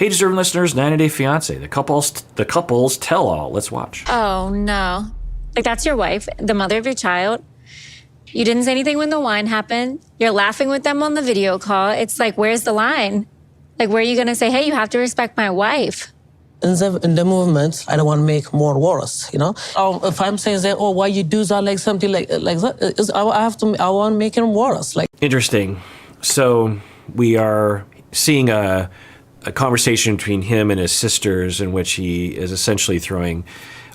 Hey, deserving listeners, 90 Day Fiancé, the couple's tell-all. Let's watch. Oh, no. Like, that's your wife, the mother of your child. You didn't say anything when the wine happened. You're laughing with them on the video call. It's like, where's the line? Like, where are you going to say, hey, you have to respect my wife? In the movement, I don't want to make more worse, you know? If I'm saying that, oh, why you do that, like something like that, I want to make it worse. Like, interesting. So we are seeing a conversation between him and his sisters in which he is essentially throwing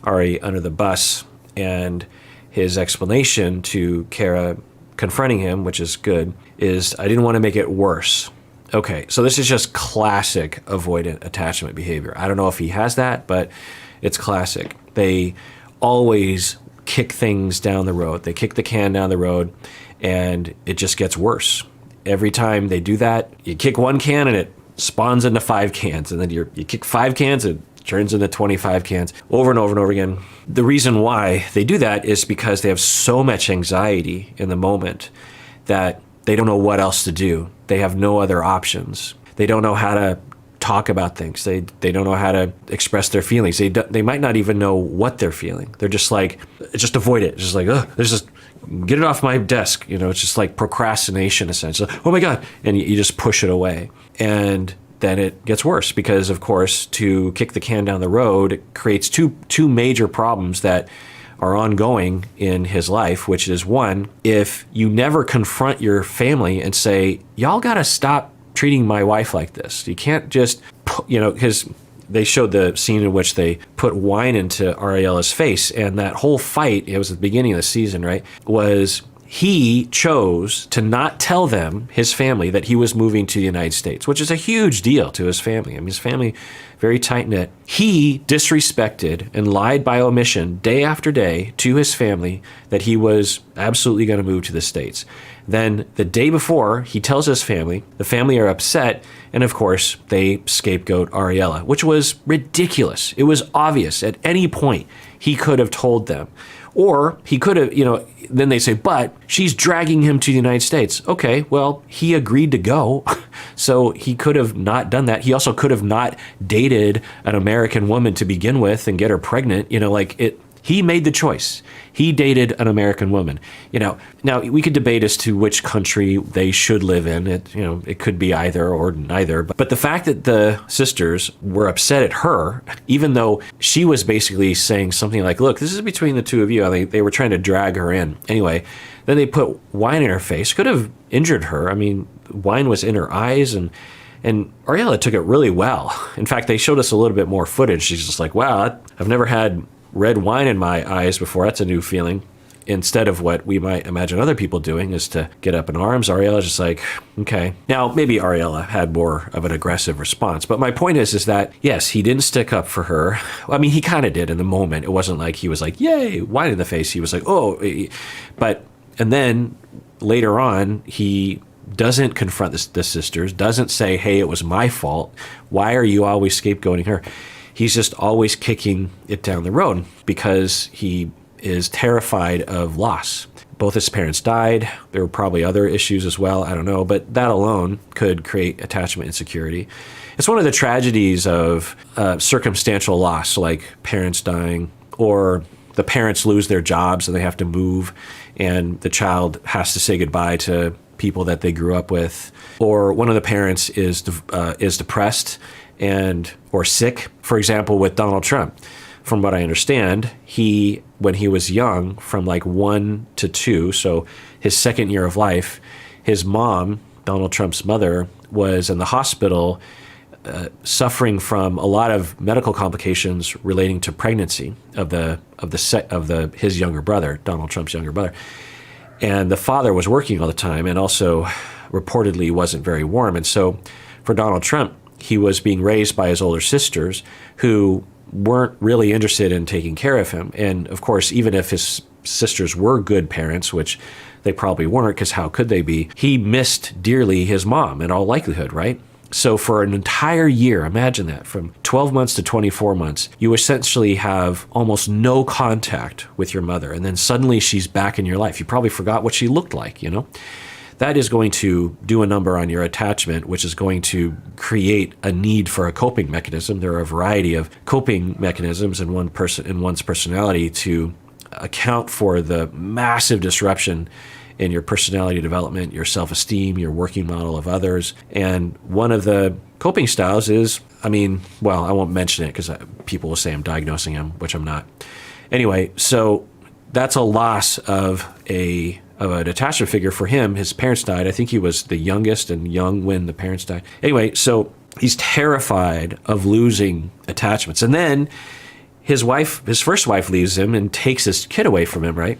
Ari under the bus, and his explanation to Kara confronting him, which is good, is I didn't want to make it worse. Okay, so this is just classic avoidant attachment behavior. I don't know if he has that, but it's classic. They always kick things down the road. They kick the can down the road, and it just gets worse. Every time they do that, you kick one can and it spawns into 5 cans, and then you kick 5 cans and turns into 25 cans over and over and over again. The reason why they do that is because they have so much anxiety in the moment that they don't know what else to do. They have no other options. They don't know how to talk about things. They don't know how to express their feelings. They might not even know what they're feeling. They're just like, just avoid it. Just like, just get it off my desk. You know, it's just like procrastination essentially. Oh my God. And you just push it away. And then it gets worse because, of course, to kick the can down the road, it creates two major problems that are ongoing in his life, which is one, if you never confront your family and say, y'all got to stop treating my wife like this. You can't just, because they showed the scene in which they put wine into Ariela's face, and that whole fight, it was at the beginning of the season, right, was he chose to not tell them, his family, that he was moving to the United States, which is a huge deal to his family. I mean, his family, very tight-knit. He disrespected and lied by omission day after day to his family that he was absolutely going to move to the States. Then the day before, he tells his family, the family are upset, and of course, they scapegoat Ariela, which was ridiculous. It was obvious at any point he could have told them. Or he could have, then they say, but she's dragging him to the United States. Okay, well, he agreed to go. So he could have not done that. He also could have not dated an American woman to begin with and get her pregnant. He made the choice. He dated an American woman. Now we could debate as to which country they should live in. It could be either or neither. But the fact that the sisters were upset at her, even though she was basically saying something like, look, this is between the two of you. They were trying to drag her in. Anyway, then they put wine in her face. Could have injured her. I mean, wine was in her eyes, and Ariela took it really well. In fact, they showed us a little bit more footage. She's just like, wow, I've never had red wine in my eyes before. That's a new feeling. Instead of what we might imagine other people doing is to get up in arms, Ariela's just like, okay. Now, maybe Ariela had more of an aggressive response, but my point is that, yes, he didn't stick up for her. I mean, he kind of did in the moment. It wasn't like he was like, yay, wine in the face. He was like, oh, and then later on, he doesn't confront the sisters, doesn't say, hey, it was my fault. Why are you always scapegoating her? He's just always kicking it down the road because he is terrified of loss. Both his parents died. There were probably other issues as well. I don't know. But that alone could create attachment insecurity. It's one of the tragedies of circumstantial loss, like parents dying, or the parents lose their jobs and they have to move, and the child has to say goodbye to people that they grew up with. Or one of the parents is depressed or sick. For example, with Donald Trump, from what I understand, when he was young, from like 1 to 2, so his second year of life, his mom, Donald Trump's mother, was in the hospital suffering from a lot of medical complications relating to pregnancy of his younger brother, Donald Trump's younger brother. And the father was working all the time and also reportedly wasn't very warm. And so for Donald Trump, he was being raised by his older sisters who weren't really interested in taking care of him. And of course, even if his sisters were good parents, which they probably weren't, because how could they be, he missed dearly his mom in all likelihood, right? So for an entire year, imagine that, from 12 months to 24 months, you essentially have almost no contact with your mother. And then suddenly she's back in your life. You probably forgot what she looked like, that is going to do a number on your attachment, which is going to create a need for a coping mechanism. There are a variety of coping mechanisms in one's personality to account for the massive disruption in your personality development, your self-esteem, your working model of others. And one of the coping styles is, I won't mention it because people will say I'm diagnosing him, which I'm not. Anyway, so that's a loss of an attachment figure for him. His parents died. I think he was the youngest and young when the parents died. Anyway, so he's terrified of losing attachments. And then his first wife leaves him and takes his kid away from him, right?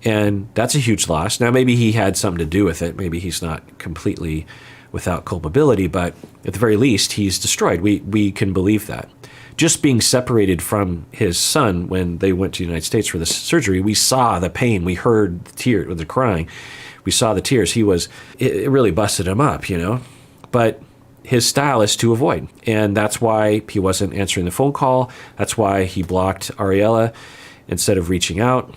And that's a huge loss. Now, maybe he had something to do with it. Maybe he's not completely without culpability, but at the very least, he's destroyed. We can believe that. Just being separated from his son when they went to the United States for the surgery, we saw the pain. We heard the tears, the crying. We saw the tears. It really busted him up, But his style is to avoid. And that's why he wasn't answering the phone call. That's why he blocked Ariela instead of reaching out.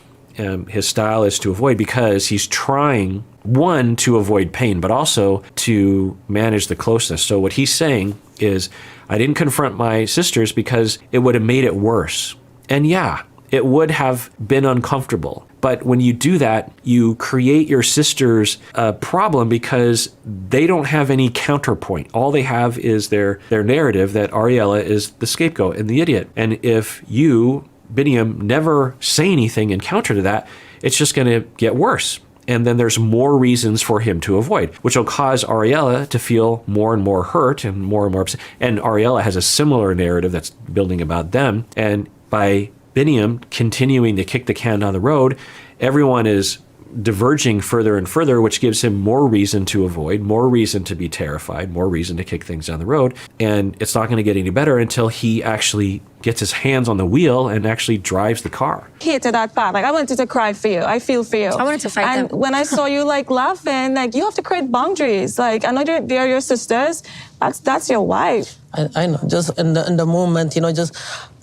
His style is to avoid because he's trying, one, to avoid pain, but also to manage the closeness. So what he's saying is, I didn't confront my sisters because it would have made it worse. And yeah, it would have been uncomfortable. But when you do that, you create your sisters a problem because they don't have any counterpoint. All they have is their narrative that Ariela is the scapegoat and the idiot. And if you, Biniyam, never say anything in counter to that, it's just going to get worse. And then there's more reasons for him to avoid, which will cause Ariela to feel more and more hurt and more upset. And Ariela has a similar narrative that's building about them. And by Biniyam continuing to kick the can down the road, everyone is diverging further and further, which gives him more reason to avoid, more reason to be terrified, more reason to kick things down the road. And it's not going to get any better until he actually gets his hands on the wheel and actually drives the car. Hated that part. I wanted to cry for you. I feel for you. I wanted to fight them. And when I saw you laughing, you have to create boundaries. I know they're your sisters. That's your wife. I know. Just in the moment,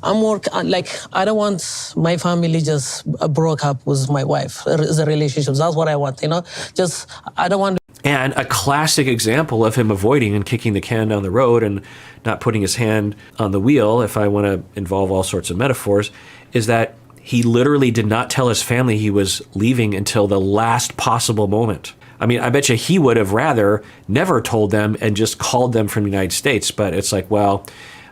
I'm more I don't want my family just broke up with my wife. The relationship. That's what I want. I don't want. And a classic example of him avoiding and kicking the can down the road and not putting his hand on the wheel, if I want to involve all sorts of metaphors, is that he literally did not tell his family he was leaving until the last possible moment. I bet you he would have rather never told them and just called them from the United States. But it's well,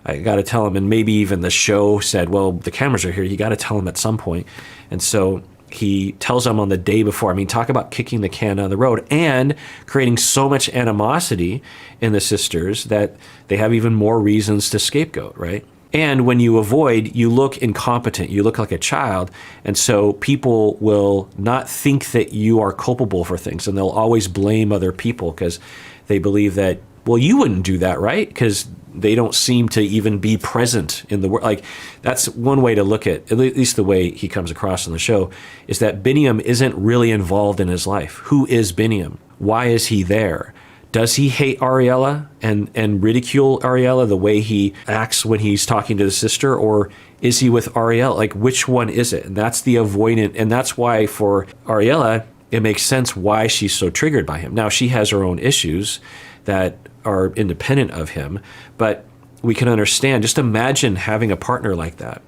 I got to tell him. And maybe even the show said, well, the cameras are here. You got to tell him at some point. And so he tells them on the day before. Talk about kicking the can down the road and creating so much animosity in the sisters that they have even more reasons to scapegoat, right? And when you avoid, you look incompetent. You look like a child. And so people will not think that you are culpable for things. And they'll always blame other people because they believe that, well, you wouldn't do that, right? Because they don't seem to even be present in the world. That's one way to look at least the way he comes across on the show, is that Biniyam isn't really involved in his life. Who is Biniyam? Why is he there? Does he hate Ariela and ridicule Ariela the way he acts when he's talking to the sister? Or is he with Ariela? Which one is it? And that's the avoidant. And that's why for Ariela, it makes sense why she's so triggered by him. Now, she has her own issues that are independent of him, but we can understand. Just imagine having a partner like that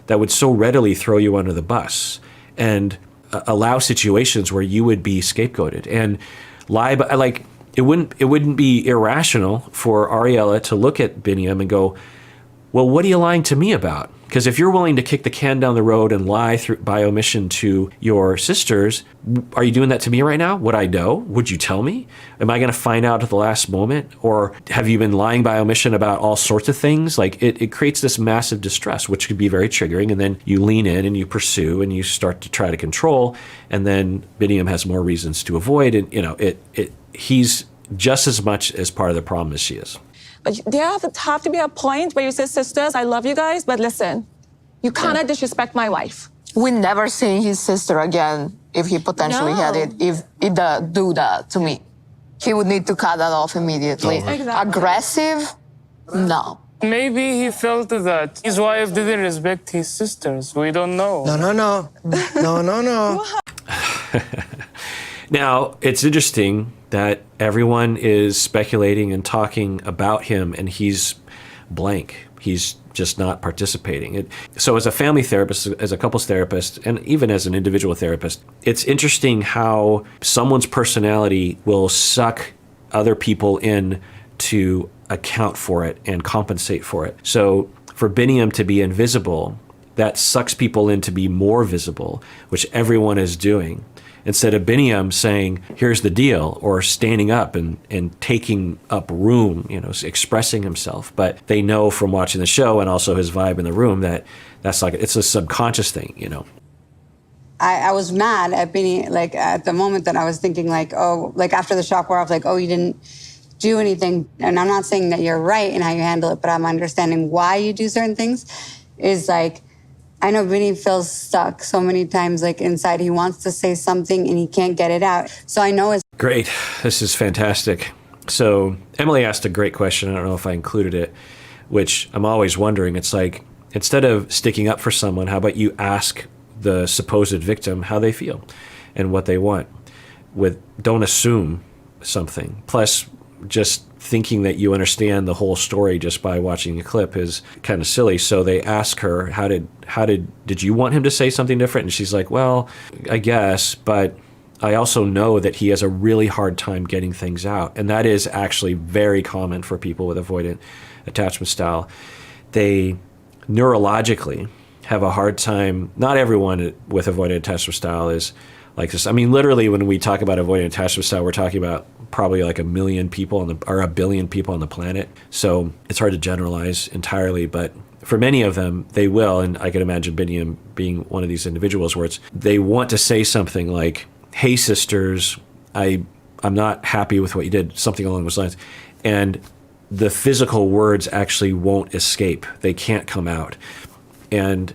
would so readily throw you under the bus and allow situations where you would be scapegoated and lie. But it wouldn't be irrational for Ariela to look at Biniyam and go, well, what are you lying to me about? Because if you're willing to kick the can down the road and lie by omission to your sisters, are you doing that to me right now? Would I know? Would you tell me? Am I going to find out at the last moment? Or have you been lying by omission about all sorts of things? It creates this massive distress, which could be very triggering. And then you lean in and you pursue and you start to try to control. And then Biniyam has more reasons to avoid. And, he's just as much as part of the problem as she is. But there have to be a point where you say, sisters, I love you guys, but listen, you cannot disrespect my wife. We never see his sister again if he potentially had it, if he do that to me. He would need to cut that off immediately. Exactly. Aggressive? No. Maybe he felt that his wife didn't respect his sisters. We don't know. No. Now, it's interesting that everyone is speculating and talking about him, and he's blank. He's just not participating. So as a family therapist, as a couples therapist, and even as an individual therapist, it's interesting how someone's personality will suck other people in to account for it and compensate for it. So for Biniyam to be invisible, that sucks people in to be more visible, which everyone is doing. Instead of Biniyam saying, here's the deal, or standing up and taking up room, expressing himself. But they know from watching the show and also his vibe in the room that that's like, it's a subconscious thing, I was mad at Binny, like at the moment that I was thinking like, oh, like after the shock wore off, like, oh, you didn't do anything. And I'm not saying that you're right in how you handle it, but I'm understanding why you do certain things is like, I know Vinny feels stuck so many times, like inside. He wants to say something and he can't get it out. So I know it's great. This is fantastic. So Emily asked a great question. I don't know if I included it, which I'm always wondering. It's like, instead of sticking up for someone, how about you ask the supposed victim how they feel and what they want? Don't assume something. Plus, just thinking that you understand the whole story just by watching a clip is kind of silly. So they ask her, did you want him to say something different? And she's like, well, I guess, but I also know that he has a really hard time getting things out. And that is actually very common for people with avoidant attachment style. They neurologically have a hard time. Not everyone with avoidant attachment style is like this. I mean, literally, when we talk about avoidant attachment style, we're talking about probably like 1 million people or 1 billion people on the planet. So it's hard to generalize entirely, but for many of them, they will. And I can imagine Biniyam being one of these individuals where they want to say something like, hey, sisters, I'm not happy with what you did, something along those lines. And the physical words actually won't escape. They can't come out. And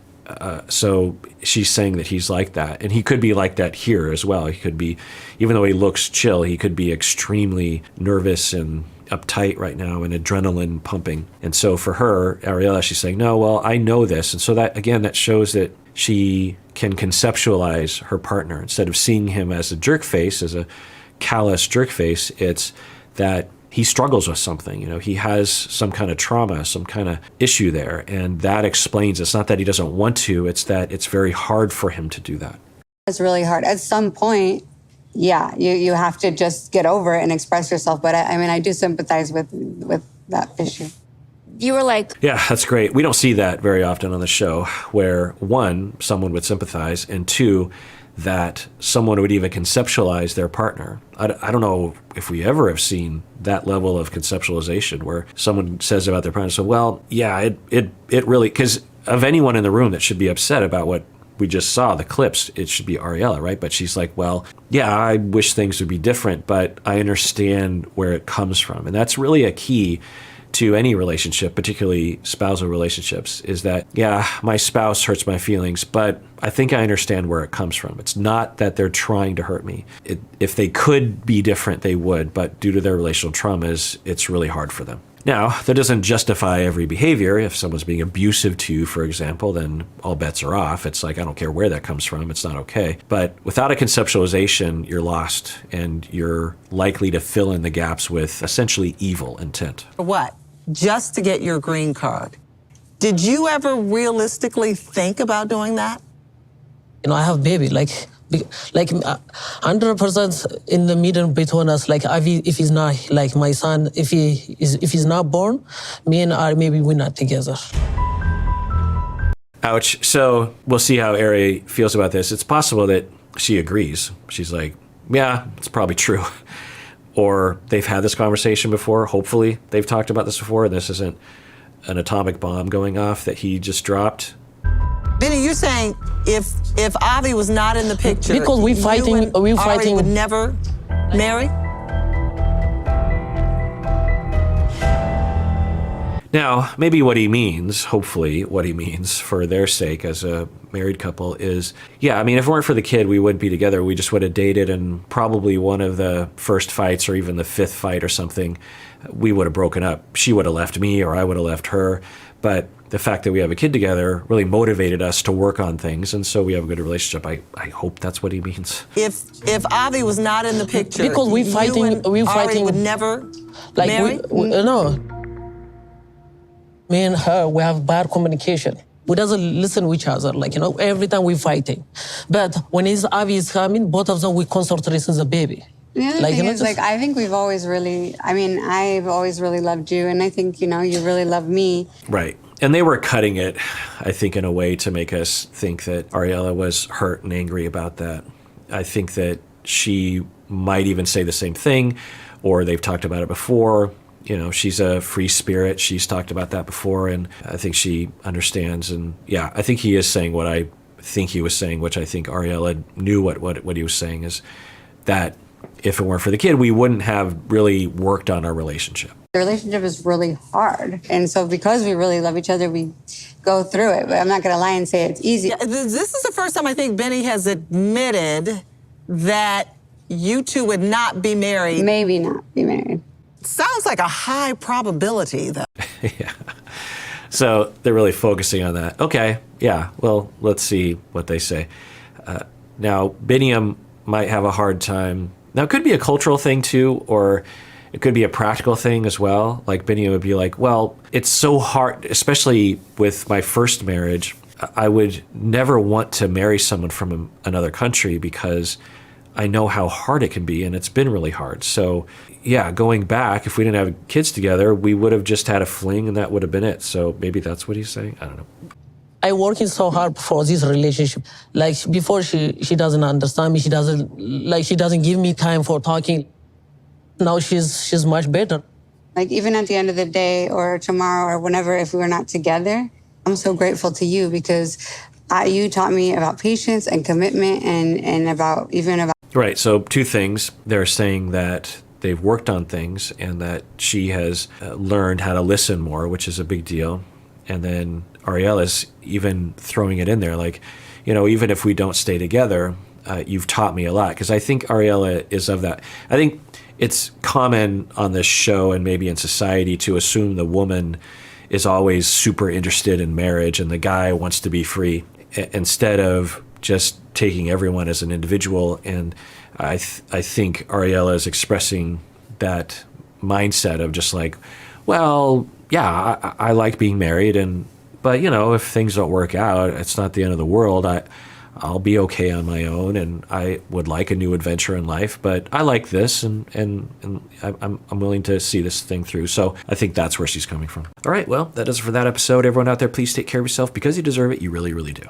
so she's saying that he's like that. And he could be like that here as well. He could be, even though he looks chill, he could be extremely nervous and uptight right now and adrenaline pumping. And so for her, Ariela, she's saying, no, well, I know this. And so that, again, that shows that she can conceptualize her partner. Instead of seeing him as a jerk face, as a callous jerk face, it's that he struggles with something. He has some kind of trauma, some kind of issue there. And that explains, it's not that he doesn't want to, it's that it's very hard for him to do that. It's really hard. At some point, yeah, you have to just get over it and express yourself. But I mean, I do sympathize with that issue. You were like, yeah, that's great. We don't see that very often on the show where, one, someone would sympathize, and two, that someone would even conceptualize their partner. I don't know if we ever have seen that level of conceptualization where someone says about their partner, so, well, yeah, it really, because of anyone in the room that should be upset about what we just saw, the clips, it should be Ariela, right? But she's like, well, yeah, I wish things would be different, but I understand where it comes from. And that's really a key to any relationship, particularly spousal relationships, is that, yeah, my spouse hurts my feelings, but I think I understand where it comes from. It's not that they're trying to hurt me. If they could be different, they would, but due to their relational traumas, it's really hard for them. Now, that doesn't justify every behavior. If someone's being abusive to you, for example, then all bets are off. It's like, I don't care where that comes from. It's not okay. But without a conceptualization, you're lost, and you're likely to fill in the gaps with essentially evil intent. What? Just to get your green card. Did you ever realistically think about doing that? I have baby, like 100% in the meeting between us. Like if he's not like my son, if he's not born, me and Ari, maybe we're not together. Ouch. So we'll see how Ari feels about this. It's possible that she agrees. She's like, yeah, it's probably true. Or they've had this conversation before. Hopefully they've talked about this before, and this isn't an atomic bomb going off that he just dropped. Benny, you're saying if Avi was not in the picture, because we fighting would never marry? Now, maybe what he means, hopefully what he means for their sake as a married couple is, yeah, I mean, if it weren't for the kid, we wouldn't be together. We just would have dated, and probably one of the first fights or even the fifth fight or something, we would have broken up. She would have left me or I would have left her. But the fact that we have a kid together really motivated us to work on things, and so we have a good relationship. I hope that's what he means. If Avi was not in the picture, Because we you fighting- and we Ari fighting- would never Like marry? no. Me and her, we have bad communication. We doesn't listen to each other. Like, you know, every time we fighting. But when Avi is coming, both of them we concentrate on the baby. The other Like, thing you know, is, just- like, I think we've always really, I mean, I've always really loved you, and I think, you know, you really love me. Right. And they were cutting it, I think, in a way to make us think that Ariela was hurt and angry about that. I think that she might even say the same thing, or they've talked about it before. You know, she's a free spirit. She's talked about that before, and I think she understands. And yeah, I think he is saying what I think he was saying, which I think Ariela knew what he was saying, is that if it weren't for the kid, we wouldn't have really worked on our relationship. The relationship is really hard. And so because we really love each other, we go through it. But I'm not going to lie and say it's easy. Yeah, this is the first time I think Benny has admitted that you two would not be married. Maybe not be married. Sounds like a high probability, though. Yeah. So they're really focusing on that. Okay, yeah, well, let's see what they say. Now, Biniyam might have a hard time. Now, it could be a cultural thing, too, or it could be a practical thing as well. Like, Biniyam would be like, well, it's so hard, especially with my first marriage. I would never want to marry someone from another country because I know how hard it can be, and it's been really hard. So, yeah, going back, if we didn't have kids together, we would have just had a fling, and that would have been it. So maybe that's what he's saying. I don't know. I working so hard for this relationship. Like before, she doesn't understand me. She doesn't give me time for talking. Now she's much better. Like, even at the end of the day or tomorrow or whenever, if we were not together, I'm so grateful to you because you taught me about patience and commitment and about. Right. So two things. They're saying that they've worked on things and that she has learned how to listen more, which is a big deal. And then Ariela's even throwing it in there, like, you know, even if we don't stay together, you've taught me a lot. Because I think Ariela is of that. I think it's common on this show and maybe in society to assume the woman is always super interested in marriage and the guy wants to be free instead of just taking everyone as an individual. And I think Ariela is expressing that mindset of just like, well, yeah, I like being married, but you know, if things don't work out, it's not the end of the world. I'll be okay on my own, and I would like a new adventure in life, but I like this, and I'm willing to see this thing through. So I think that's where she's coming from. All right, well, that does it for that episode. Everyone out there, please take care of yourself because you deserve it. You really, really do.